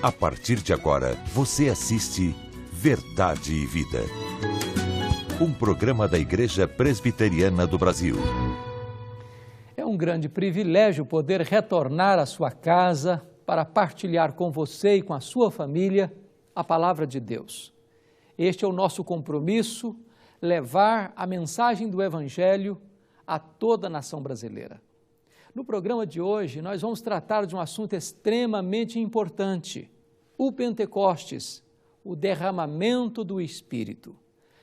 A partir de agora, você assiste Verdade e Vida. Um programa da Igreja Presbiteriana do Brasil. É um grande privilégio poder retornar à sua casa para partilhar com você e com a sua família a palavra de Deus. Este é o nosso compromisso, levar a mensagem do Evangelho a toda a nação brasileira. No programa de hoje, nós vamos tratar de um assunto extremamente importante, o Pentecostes, o derramamento do Espírito.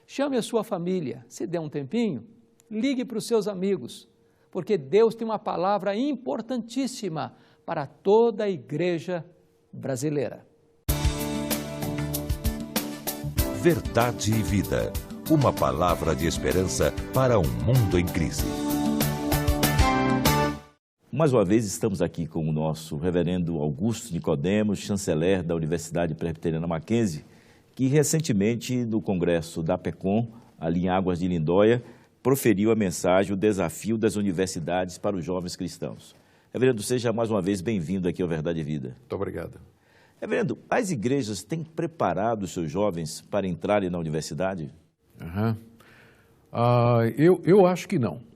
Chame a sua família, se der um tempinho, ligue para os seus amigos, porque Deus tem uma palavra importantíssima para toda a igreja brasileira. Verdade e Vida, uma palavra de esperança para um mundo em crise. Mais uma vez estamos aqui com o nosso reverendo Augusto Nicodemos, chanceler da Universidade Presbiteriana Mackenzie, que recentemente no congresso da APECOM, ali em Águas de Lindóia, proferiu a mensagem, o desafio das universidades para os jovens cristãos. Reverendo, seja mais uma vez bem-vindo aqui ao Verdade e Vida. Muito obrigado. Reverendo, as igrejas têm preparado os seus jovens para entrarem na universidade? Eu acho que não.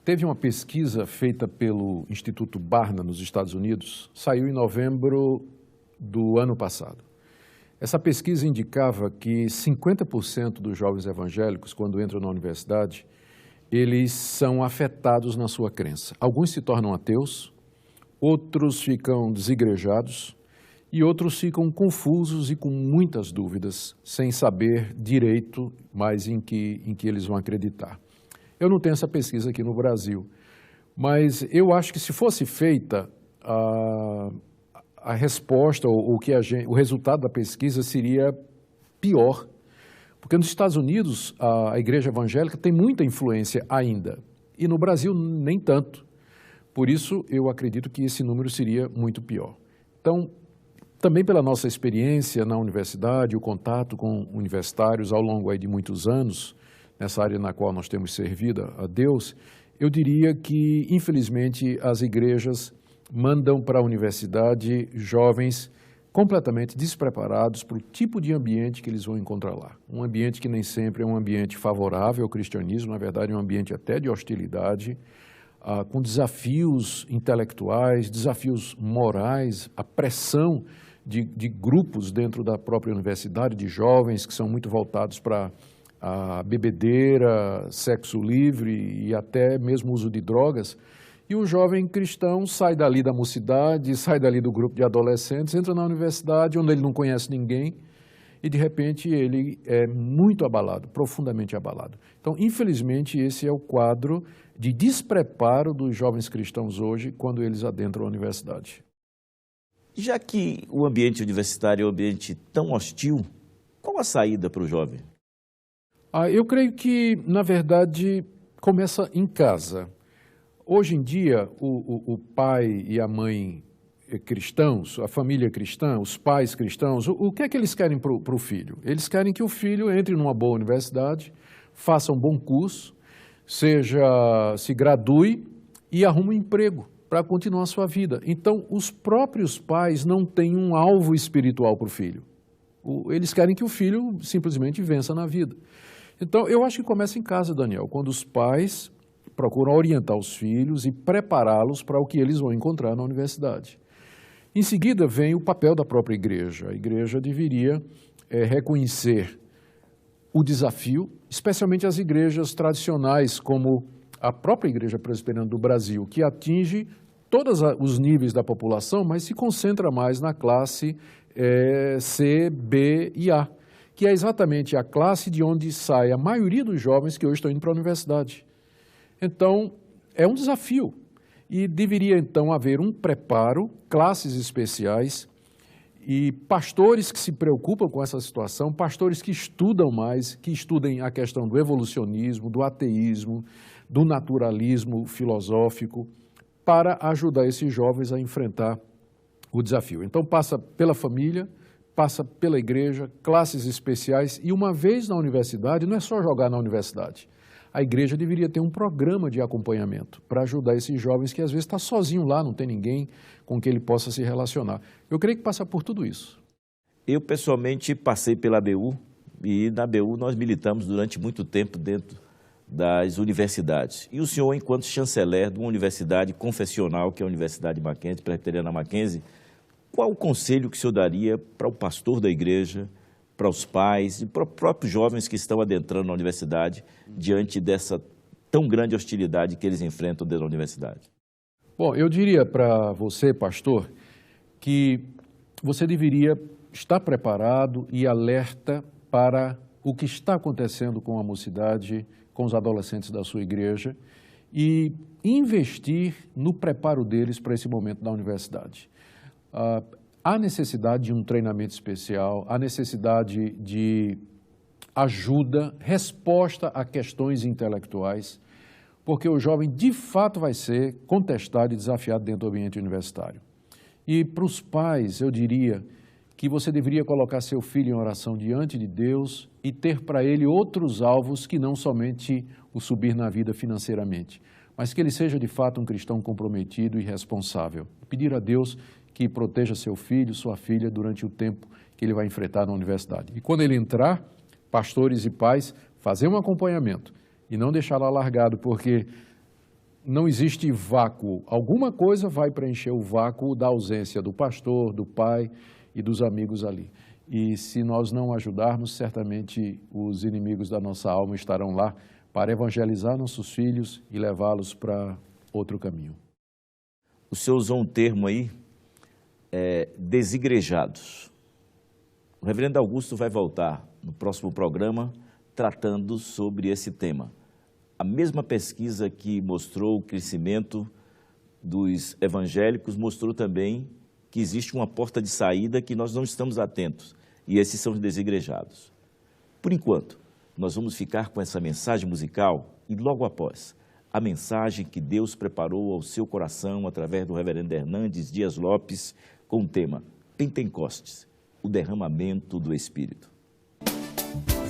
Teve uma pesquisa feita pelo Instituto Barna nos Estados Unidos, saiu em novembro do ano passado. Essa pesquisa indicava que 50% dos jovens evangélicos, quando entram na universidade, eles são afetados na sua crença. Alguns se tornam ateus, outros ficam desigrejados e outros ficam confusos e com muitas dúvidas, sem saber direito mais em que eles vão acreditar. Eu não tenho essa pesquisa aqui no Brasil, mas eu acho que se fosse feita a resposta, o resultado da pesquisa seria pior, porque nos Estados Unidos a igreja evangélica tem muita influência ainda, e no Brasil nem tanto. Por isso eu acredito que esse número seria muito pior. Então, também pela nossa experiência na universidade, o contato com universitários ao longo aí de muitos anos, nessa área na qual nós temos servido a Deus, eu diria que, infelizmente, as igrejas mandam para a universidade jovens completamente despreparados para o tipo de ambiente que eles vão encontrar lá. Um ambiente que nem sempre é um ambiente favorável ao cristianismo, na verdade é um ambiente até de hostilidade, com desafios intelectuais, desafios morais, a pressão de grupos dentro da própria universidade, de jovens que são muito voltados para a bebedeira, sexo livre e até mesmo uso de drogas. E o jovem cristão sai dali da mocidade, sai dali do grupo de adolescentes, entra na universidade onde ele não conhece ninguém e de repente ele é muito abalado, profundamente abalado. Então, infelizmente, esse é o quadro de despreparo dos jovens cristãos hoje quando eles adentram a universidade. Já que o ambiente universitário é um ambiente tão hostil, qual a saída para o jovem? Eu creio que, na verdade, começa em casa. Hoje em dia, o pai e a mãe cristãos, a família cristã, os pais cristãos, o que é que eles querem para o filho? Eles querem que o filho entre numa boa universidade, faça um bom curso, se gradue e arrume um emprego para continuar a sua vida. Então, os próprios pais não têm um alvo espiritual para o filho. Eles querem que o filho simplesmente vença na vida. Então, eu acho que começa em casa, Daniel, quando os pais procuram orientar os filhos e prepará-los para o que eles vão encontrar na universidade. Em seguida, vem o papel da própria igreja. A igreja deveria reconhecer o desafio, especialmente as igrejas tradicionais, como a própria Igreja Presbiteriana do Brasil, que atinge todos os níveis da população, mas se concentra mais na classe C, B e A, que é exatamente a classe de onde sai a maioria dos jovens que hoje estão indo para a universidade. Então, é um desafio e deveria, então, haver um preparo, classes especiais e pastores que se preocupam com essa situação, pastores que estudam mais, que estudem a questão do evolucionismo, do ateísmo, do naturalismo filosófico, para ajudar esses jovens a enfrentar o desafio. Então, passa pela família, passa pela igreja, classes especiais e uma vez na universidade, não é só jogar na universidade. a igreja deveria ter um programa de acompanhamento para ajudar esses jovens que às vezes está sozinho lá, não tem ninguém com quem ele possa se relacionar. Eu creio que passa por tudo isso. Eu, pessoalmente, passei pela ABU e na ABU nós militamos durante muito tempo dentro das universidades. E o senhor, enquanto chanceler de uma universidade confessional, que é a Universidade Mackenzie, Presbiteriana Mackenzie, qual o conselho que o senhor daria para o pastor da igreja, para os pais e para os próprios jovens que estão adentrando na universidade diante dessa tão grande hostilidade que eles enfrentam dentro da universidade? Bom, eu diria para você, pastor, que você deveria estar preparado e alerta para o que está acontecendo com a mocidade, com os adolescentes da sua igreja e investir no preparo deles para esse momento da universidade. Há necessidade de um treinamento especial, há necessidade de ajuda, resposta a questões intelectuais, porque o jovem de fato vai ser contestado e desafiado dentro do ambiente universitário. E para os pais, eu diria que você deveria colocar seu filho em oração diante de Deus e ter para ele outros alvos que não somente o subir na vida financeiramente, mas que ele seja de fato um cristão comprometido e responsável. Pedir a Deus que proteja seu filho, sua filha, durante o tempo que ele vai enfrentar na universidade. E quando ele entrar, pastores e pais, fazer um acompanhamento e não deixá-lo largado, porque não existe vácuo. Alguma coisa vai preencher o vácuo da ausência do pastor, do pai e dos amigos ali. E se nós não ajudarmos, certamente os inimigos da nossa alma estarão lá para evangelizar nossos filhos e levá-los para outro caminho. O senhor usou um termo aí, desigrejados. O reverendo Augusto vai voltar no próximo programa tratando sobre esse tema. A mesma pesquisa que mostrou o crescimento dos evangélicos mostrou também que existe uma porta de saída que nós não estamos atentos, e esses são os desigrejados. Por enquanto, nós vamos ficar com essa mensagem musical e logo após, a mensagem que Deus preparou ao seu coração através do reverendo Hernandes Dias Lopes com o tema Pentecostes, o derramamento do Espírito.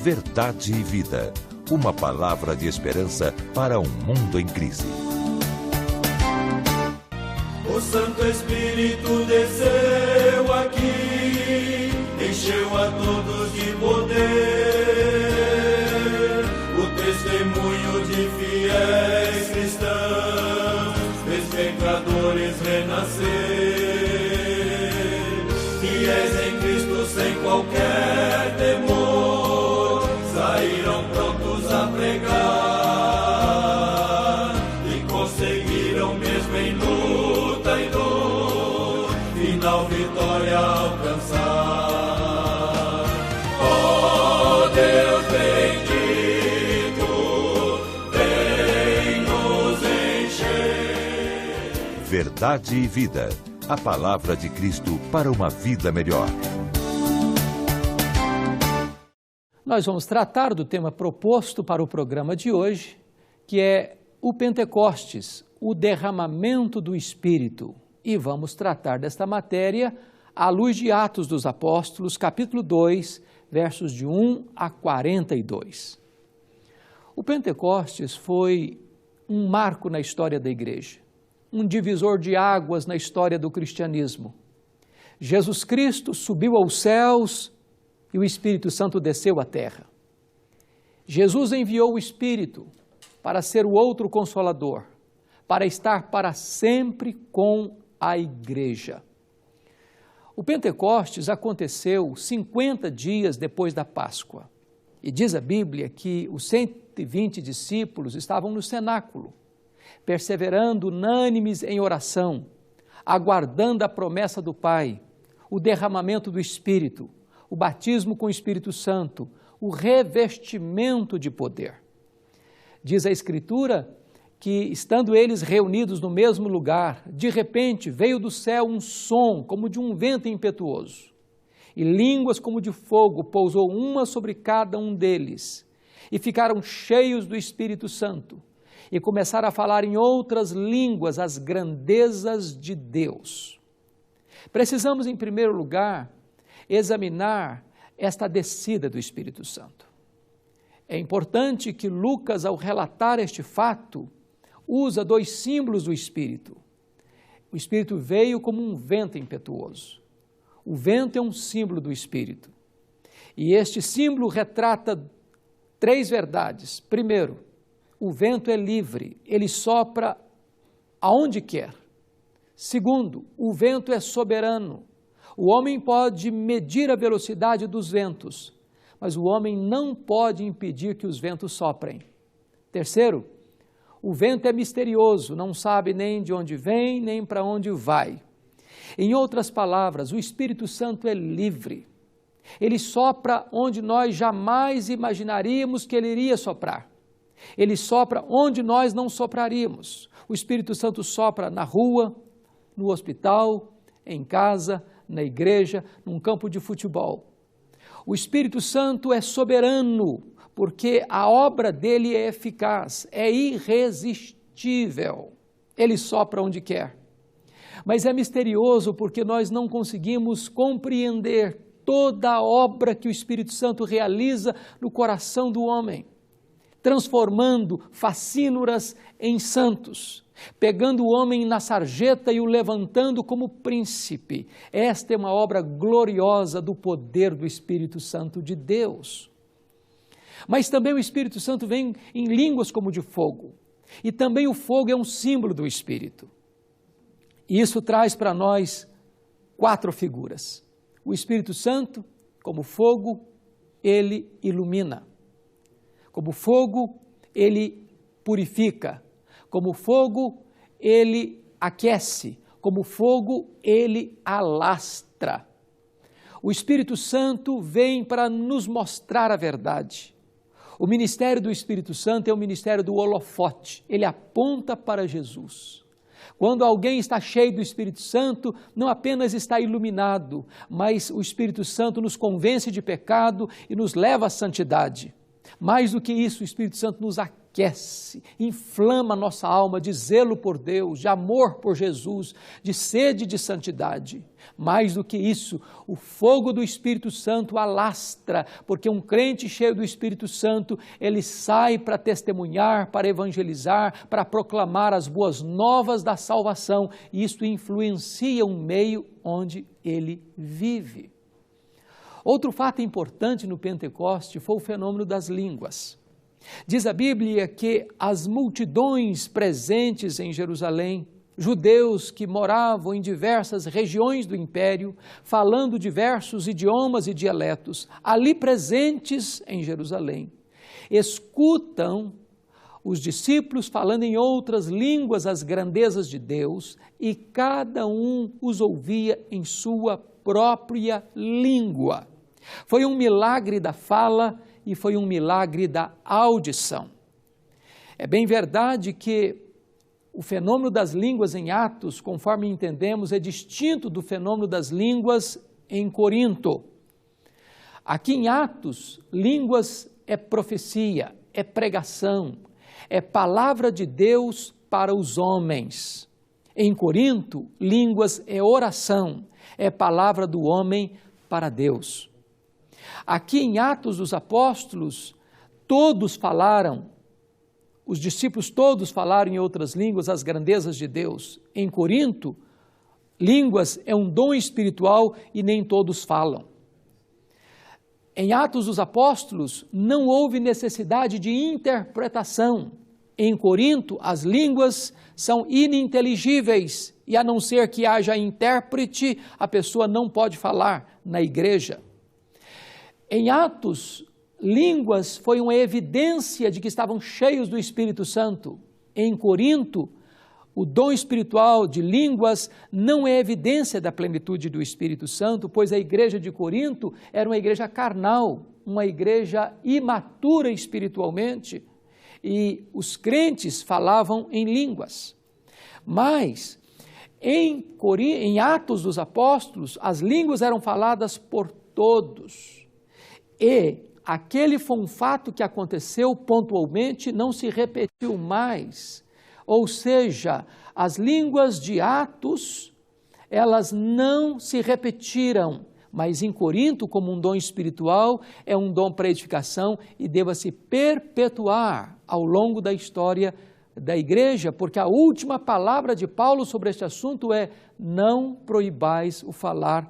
Verdade e vida, uma palavra de esperança para um mundo em crise. O Santo Espírito desceu aqui, encheu a todos de poder, o testemunho de fiéis cristãos, fez pecadores renascer, fiéis em Cristo sem qualquer temor, saíram prontos a pregar e conseguiram mesmo em luta e dor, final vitória alcançar. Oh Deus bendito, vem nos encher. Verdade e vida, a palavra de Cristo para uma vida melhor. Nós vamos tratar do tema proposto para o programa de hoje, que é o Pentecostes, o derramamento do Espírito. E vamos tratar desta matéria à luz de Atos dos Apóstolos, capítulo 2, versos de 1 a 42. O Pentecostes foi um marco na história da igreja, um divisor de águas na história do cristianismo. Jesus Cristo subiu aos céus e o Espírito Santo desceu à terra. Jesus enviou o Espírito para ser o outro Consolador, para estar para sempre com a igreja. O Pentecostes aconteceu 50 dias depois da Páscoa. E diz a Bíblia que os 120 discípulos estavam no cenáculo, perseverando unânimes em oração, aguardando a promessa do Pai, o derramamento do Espírito, o batismo com o Espírito Santo, o revestimento de poder. Diz a Escritura que, estando eles reunidos no mesmo lugar, de repente veio do céu um som como de um vento impetuoso, e línguas como de fogo pousou uma sobre cada um deles, e ficaram cheios do Espírito Santo, e começaram a falar em outras línguas as grandezas de Deus. Precisamos, em primeiro lugar, examinar esta descida do Espírito Santo. É importante que Lucas, ao relatar este fato, usa 2 símbolos do Espírito. O Espírito veio como um vento impetuoso. O vento é um símbolo do Espírito. E este símbolo retrata 3 verdades. Primeiro, o vento é livre, ele sopra aonde quer. Segundo, o vento é soberano. O homem pode medir a velocidade dos ventos, mas o homem não pode impedir que os ventos soprem. Terceiro, o vento é misterioso, não sabe nem de onde vem, nem para onde vai. Em outras palavras, o Espírito Santo é livre. Ele sopra onde nós jamais imaginaríamos que ele iria soprar. Ele sopra onde nós não sopraríamos. O Espírito Santo sopra na rua, no hospital, em casa, na igreja, num campo de futebol. O Espírito Santo é soberano, porque a obra dele é eficaz, é irresistível. Ele sopra onde quer. Mas é misterioso porque nós não conseguimos compreender toda a obra que o Espírito Santo realiza no coração do homem, transformando facínoras em santos, pegando o homem na sarjeta e o levantando como príncipe. Esta é uma obra gloriosa do poder do Espírito Santo de Deus. Mas também o Espírito Santo vem em línguas como de fogo. E também o fogo é um símbolo do Espírito. E isso traz para nós 4 figuras. O Espírito Santo, como fogo, ele ilumina. Como fogo, ele purifica. Como fogo, ele aquece. Como fogo, ele alastra. O Espírito Santo vem para nos mostrar a verdade. O ministério do Espírito Santo é o ministério do holofote. Ele aponta para Jesus. Quando alguém está cheio do Espírito Santo, não apenas está iluminado, mas o Espírito Santo nos convence de pecado e nos leva à santidade. Mais do que isso, o Espírito Santo nos aquece, inflama nossa alma de zelo por Deus, de amor por Jesus, de sede de santidade. Mais do que isso, o fogo do Espírito Santo alastra, porque um crente cheio do Espírito Santo, ele sai para testemunhar, para evangelizar, para proclamar as boas novas da salvação, e isso influencia o meio onde ele vive. Outro fato importante no Pentecoste foi o fenômeno das línguas. Diz a Bíblia que as multidões presentes em Jerusalém, judeus que moravam em diversas regiões do império, falando diversos idiomas e dialetos, ali presentes em Jerusalém, escutam os discípulos falando em outras línguas as grandezas de Deus, e cada um os ouvia em sua própria língua. Foi um milagre da fala e foi um milagre da audição. É bem verdade que o fenômeno das línguas em Atos, conforme entendemos, é distinto do fenômeno das línguas em Corinto. Aqui em Atos, línguas é profecia, é pregação, é palavra de Deus para os homens. Em Corinto, línguas é oração, é palavra do homem para Deus. Aqui em Atos dos Apóstolos, todos falaram, os discípulos todos falaram em outras línguas as grandezas de Deus. Em Corinto, línguas é um dom espiritual e nem todos falam. Em Atos dos Apóstolos, não houve necessidade de interpretação. Em Corinto, as línguas são ininteligíveis e, a não ser que haja intérprete, a pessoa não pode falar na igreja. Em Atos, línguas foi uma evidência de que estavam cheios do Espírito Santo. Em Corinto, o dom espiritual de línguas não é evidência da plenitude do Espírito Santo, pois a igreja de Corinto era uma igreja carnal, uma igreja imatura espiritualmente, e os crentes falavam em línguas. Mas, em Atos dos Apóstolos, as línguas eram faladas por todos. E aquele foi um fato que aconteceu pontualmente, não se repetiu mais. Ou seja, as línguas de Atos, elas não se repetiram, mas em Corinto, como um dom espiritual, é um dom para edificação e deva se perpetuar ao longo da história da igreja, porque a última palavra de Paulo sobre este assunto é: não proibais o falar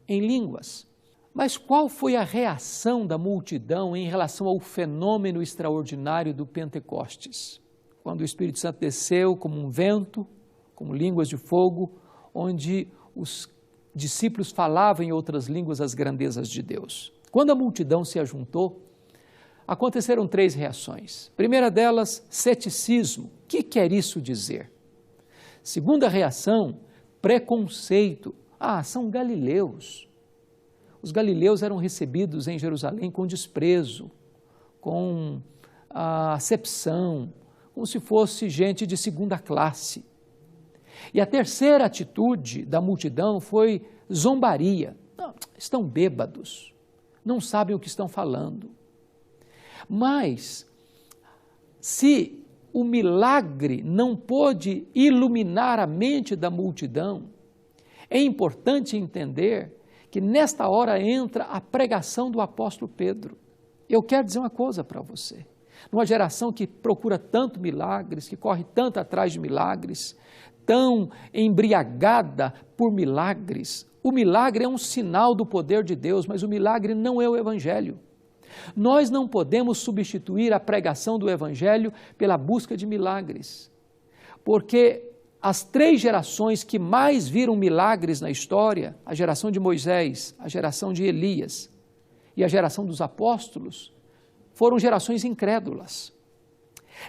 em línguas. Mas qual foi a reação da multidão em relação ao fenômeno extraordinário do Pentecostes? Quando o Espírito Santo desceu como um vento, como línguas de fogo, onde os discípulos falavam em outras línguas as grandezas de Deus. Quando a multidão se ajuntou, aconteceram 3 reações. Primeira delas, ceticismo. O que quer isso dizer? Segunda reação, preconceito. São galileus. Os galileus eram recebidos em Jerusalém com desprezo, com acepção, como se fosse gente de segunda classe. E a terceira atitude da multidão foi zombaria. Estão bêbados, não sabem o que estão falando. Mas, se o milagre não pôde iluminar a mente da multidão, é importante entender que nesta hora entra a pregação do apóstolo Pedro. Eu quero dizer uma coisa para você. Numa geração que procura tanto milagres, que corre tanto atrás de milagres, tão embriagada por milagres, o milagre é um sinal do poder de Deus, mas o milagre não é o Evangelho. Nós não podemos substituir a pregação do Evangelho pela busca de milagres, porque as 3 gerações que mais viram milagres na história, a geração de Moisés, a geração de Elias e a geração dos apóstolos, foram gerações incrédulas.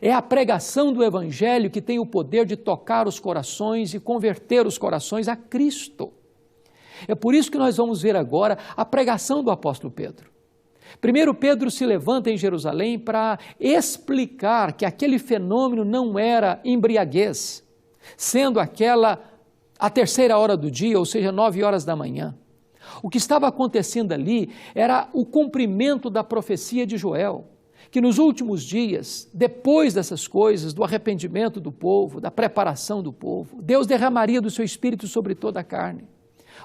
É a pregação do Evangelho que tem o poder de tocar os corações e converter os corações a Cristo. É por isso que nós vamos ver agora a pregação do apóstolo Pedro. Primeiro, Pedro se levanta em Jerusalém para explicar que aquele fenômeno não era embriaguez, sendo aquela a 3ª hora do dia, ou seja, 9 horas da manhã. O que estava acontecendo ali era o cumprimento da profecia de Joel, que nos últimos dias, depois dessas coisas, do arrependimento do povo, da preparação do povo, Deus derramaria do seu Espírito sobre toda a carne.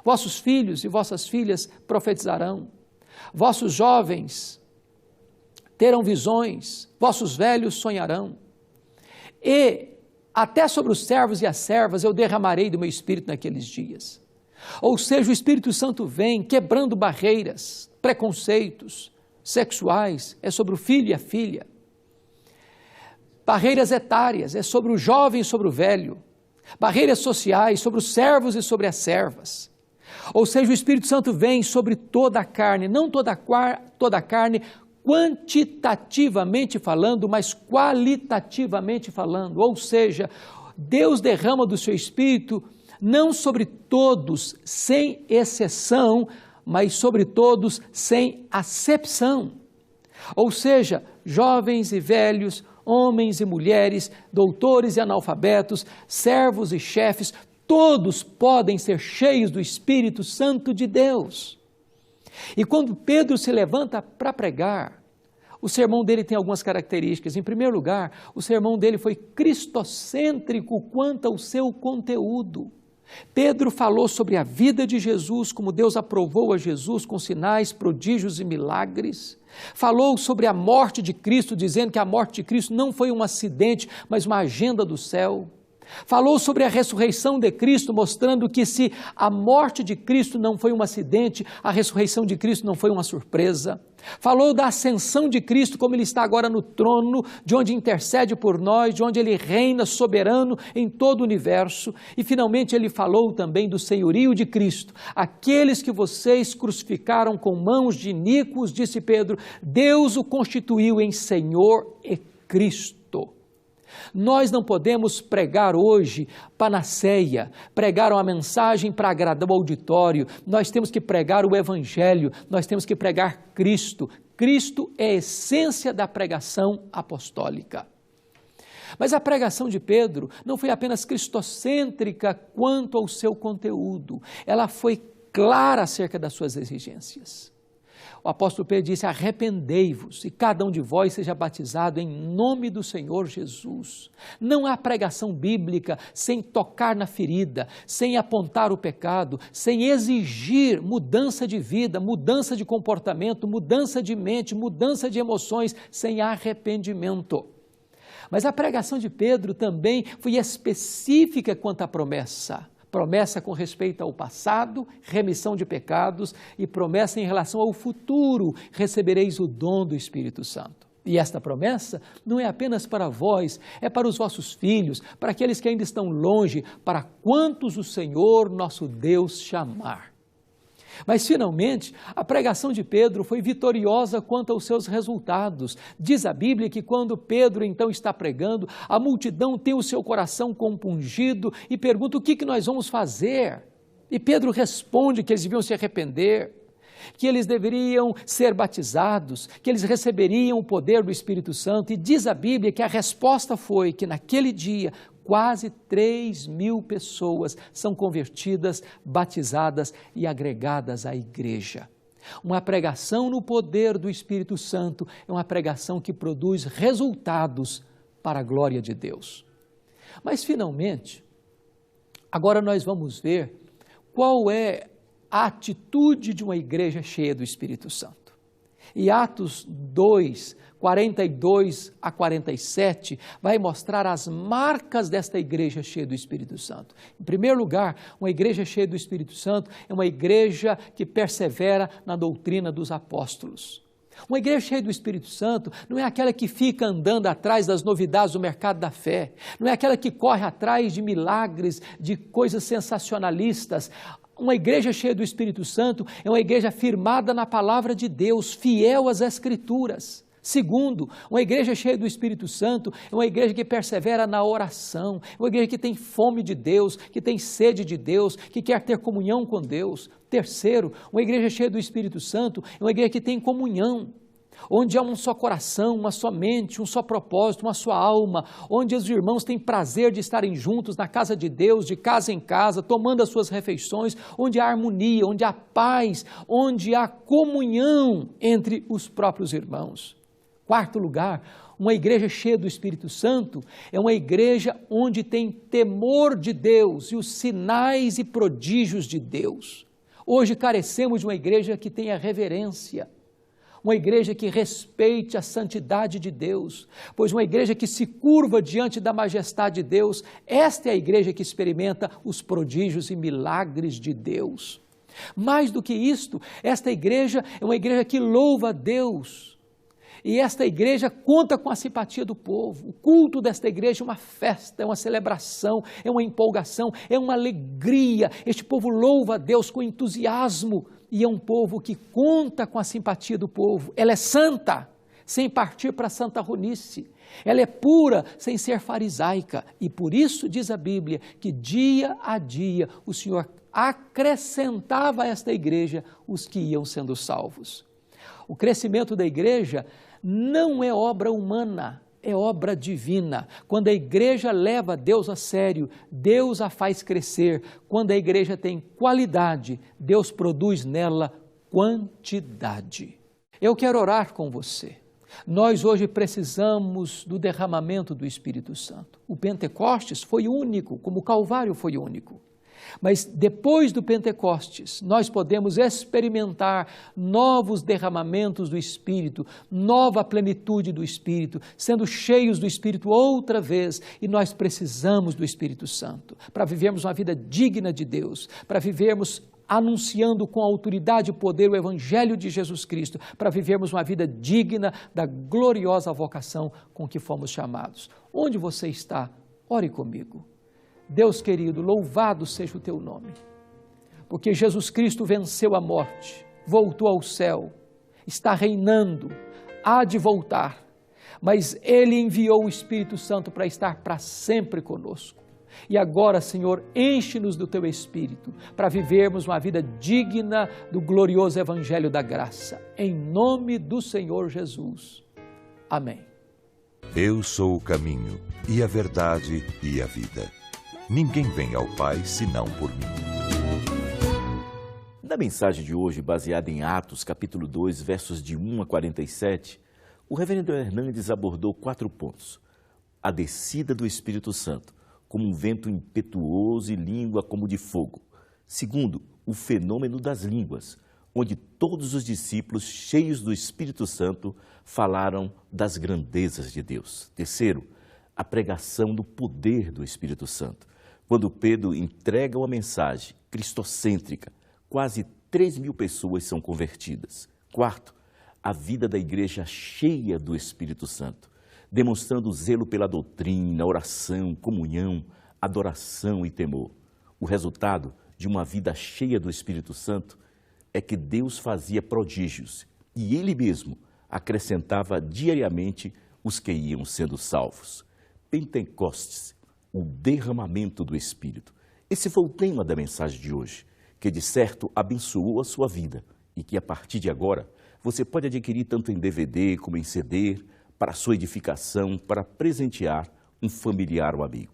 Vossos filhos e vossas filhas profetizarão, vossos jovens terão visões, vossos velhos sonharão, e até sobre os servos e as servas eu derramarei do meu Espírito naqueles dias. Ou seja, o Espírito Santo vem quebrando barreiras, preconceitos sexuais, é sobre o filho e a filha. Barreiras etárias, é sobre o jovem e sobre o velho. Barreiras sociais, sobre os servos e sobre as servas. Ou seja, o Espírito Santo vem sobre toda a carne, não toda a carne quantitativamente falando, mas qualitativamente falando. Ou seja, Deus derrama do seu Espírito não sobre todos, sem exceção, mas sobre todos, sem acepção. Ou seja, jovens e velhos, homens e mulheres, doutores e analfabetos, servos e chefes, todos podem ser cheios do Espírito Santo de Deus. E quando Pedro se levanta para pregar, o sermão dele tem algumas características. Em primeiro lugar, o sermão dele foi cristocêntrico quanto ao seu conteúdo. Pedro falou sobre a vida de Jesus, como Deus aprovou a Jesus com sinais, prodígios e milagres. Falou sobre a morte de Cristo, dizendo que a morte de Cristo não foi um acidente, mas uma agenda do céu. Falou sobre a ressurreição de Cristo, mostrando que se a morte de Cristo não foi um acidente, a ressurreição de Cristo não foi uma surpresa. Falou da ascensão de Cristo, como Ele está agora no trono, de onde intercede por nós, de onde Ele reina soberano em todo o universo. E finalmente Ele falou também do senhorio de Cristo. Aqueles que vocês crucificaram com mãos de iníquos, disse Pedro, Deus o constituiu em Senhor e Cristo. Nós não podemos pregar hoje panaceia, pregar uma mensagem para agradar o auditório. Nós temos que pregar o Evangelho, nós temos que pregar Cristo. Cristo é a essência da pregação apostólica. Mas a pregação de Pedro não foi apenas cristocêntrica quanto ao seu conteúdo. Ela foi clara acerca das suas exigências. O apóstolo Pedro disse: arrependei-vos e cada um de vós seja batizado em nome do Senhor Jesus. Não há pregação bíblica sem tocar na ferida, sem apontar o pecado, sem exigir mudança de vida, mudança de comportamento, mudança de mente, mudança de emoções, sem arrependimento. Mas a pregação de Pedro também foi específica quanto à promessa. Promessa com respeito ao passado, remissão de pecados, e promessa em relação ao futuro: recebereis o dom do Espírito Santo. E esta promessa não é apenas para vós, é para os vossos filhos, para aqueles que ainda estão longe, para quantos o Senhor nosso Deus chamar. Mas, finalmente, a pregação de Pedro foi vitoriosa quanto aos seus resultados. Diz a Bíblia que quando Pedro então está pregando, a multidão tem o seu coração compungido e pergunta: o que nós vamos fazer? E Pedro responde que eles deviam se arrepender, que eles deveriam ser batizados, que eles receberiam o poder do Espírito Santo. E diz a Bíblia que a resposta foi que naquele dia quase 3.000 pessoas são convertidas, batizadas e agregadas à igreja. Uma pregação no poder do Espírito Santo é uma pregação que produz resultados para a glória de Deus. Mas, finalmente, agora nós vamos ver qual é a atitude de uma igreja cheia do Espírito Santo. E Atos 2, 42 a 47, vai mostrar as marcas desta igreja cheia do Espírito Santo. Em primeiro lugar, uma igreja cheia do Espírito Santo é uma igreja que persevera na doutrina dos apóstolos. Uma igreja cheia do Espírito Santo não é aquela que fica andando atrás das novidades do mercado da fé, não é aquela que corre atrás de milagres, de coisas sensacionalistas. Uma igreja cheia do Espírito Santo é uma igreja firmada na palavra de Deus, fiel às Escrituras. Segundo, uma igreja cheia do Espírito Santo é uma igreja que persevera na oração, uma igreja que tem fome de Deus, que tem sede de Deus, que quer ter comunhão com Deus. Terceiro, uma igreja cheia do Espírito Santo é uma igreja que tem comunhão, onde há um só coração, uma só mente, um só propósito, uma só alma, onde os irmãos têm prazer de estarem juntos na casa de Deus, de casa em casa, tomando as suas refeições, onde há harmonia, onde há paz, onde há comunhão entre os próprios irmãos. Quarto lugar, uma igreja cheia do Espírito Santo é uma igreja onde tem temor de Deus e os sinais e prodígios de Deus. Hoje carecemos de uma igreja que tenha reverência, uma igreja que respeite a santidade de Deus, pois uma igreja que se curva diante da majestade de Deus, esta é a igreja que experimenta os prodígios e milagres de Deus. Mais do que isto, esta igreja é uma igreja que louva a Deus. E esta igreja conta com a simpatia do povo. O culto desta igreja é uma festa, é uma celebração, é uma empolgação, é uma alegria. Este povo louva a Deus com entusiasmo e é um povo que conta com a simpatia do povo. Ela é santa, sem partir para a santarronice. Ela é pura, sem ser farisaica. E por isso diz a Bíblia que dia a dia o Senhor acrescentava a esta igreja os que iam sendo salvos. O crescimento da igreja não é obra humana, é obra divina. Quando a igreja leva Deus a sério, Deus a faz crescer. Quando a igreja tem qualidade, Deus produz nela quantidade. Eu quero orar com você. Nós hoje precisamos do derramamento do Espírito Santo. O Pentecostes foi único, como o Calvário foi único. Mas depois do Pentecostes, nós podemos experimentar novos derramamentos do Espírito, nova plenitude do Espírito, sendo cheios do Espírito outra vez. E nós precisamos do Espírito Santo para vivermos uma vida digna de Deus, para vivermos anunciando com autoridade e poder o Evangelho de Jesus Cristo, para vivermos uma vida digna da gloriosa vocação com que fomos chamados. Onde você está? Ore comigo. Deus querido, louvado seja o teu nome, porque Jesus Cristo venceu a morte, voltou ao céu, está reinando, há de voltar, mas Ele enviou o Espírito Santo para estar para sempre conosco. E agora, Senhor, enche-nos do Teu Espírito para vivermos uma vida digna do glorioso Evangelho da Graça. Em nome do Senhor Jesus. Amém. Eu sou o caminho, e a verdade, e a vida. Ninguém vem ao Pai senão por mim. Na mensagem de hoje, baseada em Atos, capítulo 2, versos de 1 a 47, o reverendo Hernandes abordou 4 pontos. A descida do Espírito Santo, como um vento impetuoso e língua como de fogo. Segundo, o fenômeno das línguas, onde todos os discípulos, cheios do Espírito Santo, falaram das grandezas de Deus. Terceiro, a pregação do poder do Espírito Santo, quando Pedro entrega uma mensagem cristocêntrica, quase 3.000 pessoas são convertidas. Quarto, a vida da igreja cheia do Espírito Santo, demonstrando zelo pela doutrina, oração, comunhão, adoração e temor. O resultado de uma vida cheia do Espírito Santo é que Deus fazia prodígios e Ele mesmo acrescentava diariamente os que iam sendo salvos. Pentecostes, o derramamento do Espírito. Esse foi o tema da mensagem de hoje, que de certo abençoou a sua vida e que a partir de agora você pode adquirir tanto em DVD como em CD para sua edificação, para presentear um familiar ou amigo.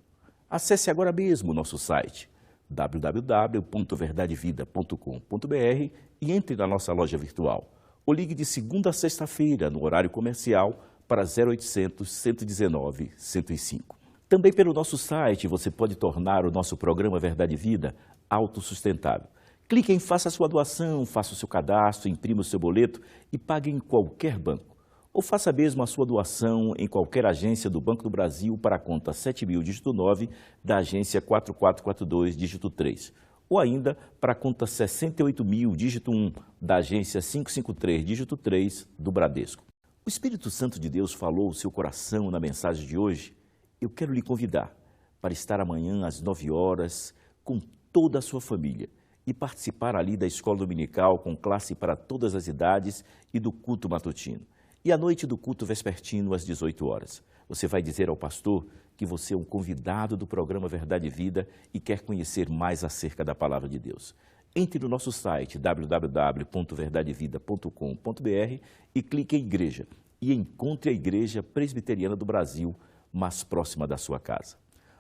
Acesse agora mesmo o nosso site www.verdadevida.com.br e entre na nossa loja virtual. Ou ligue de segunda a sexta-feira no horário comercial para 0800 119 105. Também pelo nosso site você pode tornar o nosso programa Verdade e Vida autossustentável. Clique em Faça a sua doação, faça o seu cadastro, imprima o seu boleto e pague em qualquer banco. Ou faça mesmo a sua doação em qualquer agência do Banco do Brasil para a conta 7000, dígito 9, da agência 4442, dígito 3. Ou ainda para a conta 68.000, dígito 1, da agência 553, dígito 3, do Bradesco. O Espírito Santo de Deus falou o seu coração na mensagem de hoje. Eu quero lhe convidar para estar amanhã às 9 horas com toda a sua família e participar ali da escola dominical com classe para todas as idades e do culto matutino. E à noite do culto vespertino às 18 horas. Você vai dizer ao pastor que você é um convidado do programa Verdade e Vida e quer conhecer mais acerca da palavra de Deus. Entre no nosso site www.verdadevida.com.br e clique em Igreja e encontre a Igreja Presbiteriana do Brasil mais próxima da sua casa.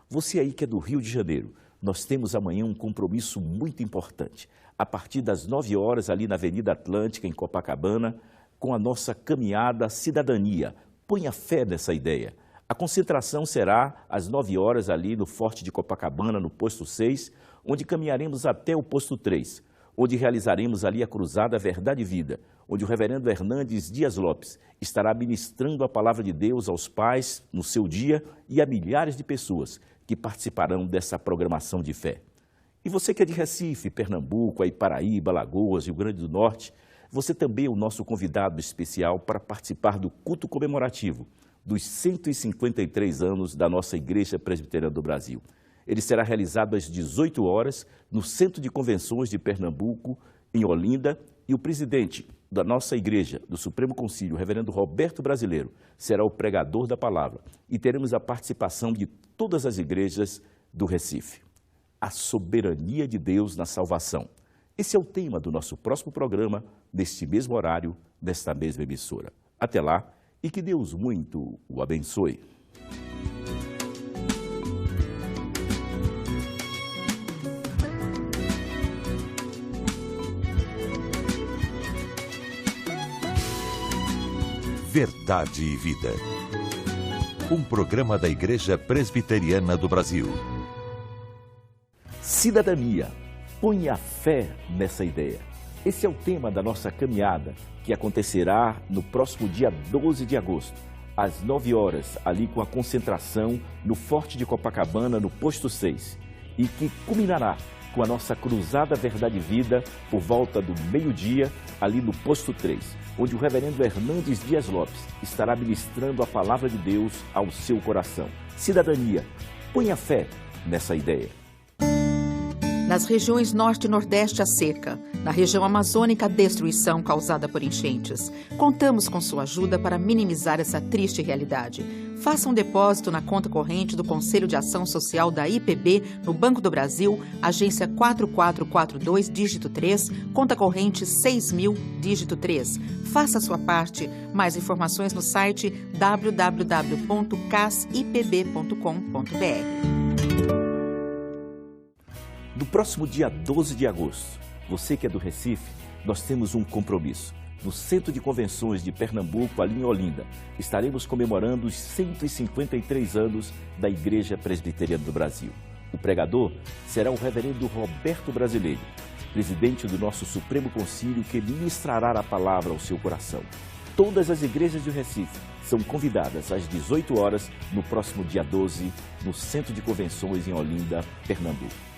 Você aí que é do Rio de Janeiro, nós temos amanhã um compromisso muito importante. A partir das 9 horas ali na Avenida Atlântica, em Copacabana, com a nossa caminhada Cidadania. Ponha fé nessa ideia. A concentração será às 9 horas ali no Forte de Copacabana, no posto 6, onde caminharemos até o posto 3, onde realizaremos ali a cruzada Verdade e Vida, onde o reverendo Hernandes Dias Lopes estará ministrando a palavra de Deus aos pais no seu dia e a milhares de pessoas que participarão dessa programação de fé. E você que é de Recife, Pernambuco, aí Paraíba, Alagoas, Rio Grande do Norte, você também é o nosso convidado especial para participar do culto comemorativo dos 153 anos da nossa Igreja Presbiteriana do Brasil. Ele será realizado às 18 horas no Centro de Convenções de Pernambuco, em Olinda, e o presidente da nossa igreja, do Supremo Concílio, o reverendo Roberto Brasileiro, será o pregador da palavra e teremos a participação de todas as igrejas do Recife. A soberania de Deus na salvação. Esse é o tema do nosso próximo programa, neste mesmo horário, desta mesma emissora. Até lá e que Deus muito o abençoe. Verdade e Vida. Um programa da Igreja Presbiteriana do Brasil. Cidadania. Ponha fé nessa ideia. Esse é o tema da nossa caminhada, que acontecerá no próximo dia 12 de agosto, às 9 horas, ali com a concentração no Forte de Copacabana, no posto 6, e que culminará com a nossa cruzada Verdade e Vida por volta do meio-dia, ali no posto 3, onde o reverendo Hernandes Dias Lopes estará ministrando a palavra de Deus ao seu coração. Cidadania, ponha fé nessa ideia. Nas regiões Norte e Nordeste, a seca. Na região amazônica, a destruição causada por enchentes. Contamos com sua ajuda para minimizar essa triste realidade. Faça um depósito na conta corrente do Conselho de Ação Social da IPB, no Banco do Brasil, agência 4442, dígito 3, conta corrente 6.000, dígito 3. Faça a sua parte. Mais informações no site www.casipb.com.br. No próximo dia 12 de agosto, Você que é do Recife, nós temos um compromisso. No Centro de Convenções de Pernambuco, ali em Olinda, estaremos comemorando os 153 anos da Igreja Presbiteriana do Brasil. O pregador será o reverendo Roberto Brasileiro, presidente do nosso Supremo Concílio, que ministrará a palavra ao seu coração. Todas as igrejas do Recife são convidadas às 18 horas no próximo dia 12, no Centro de Convenções em Olinda, Pernambuco.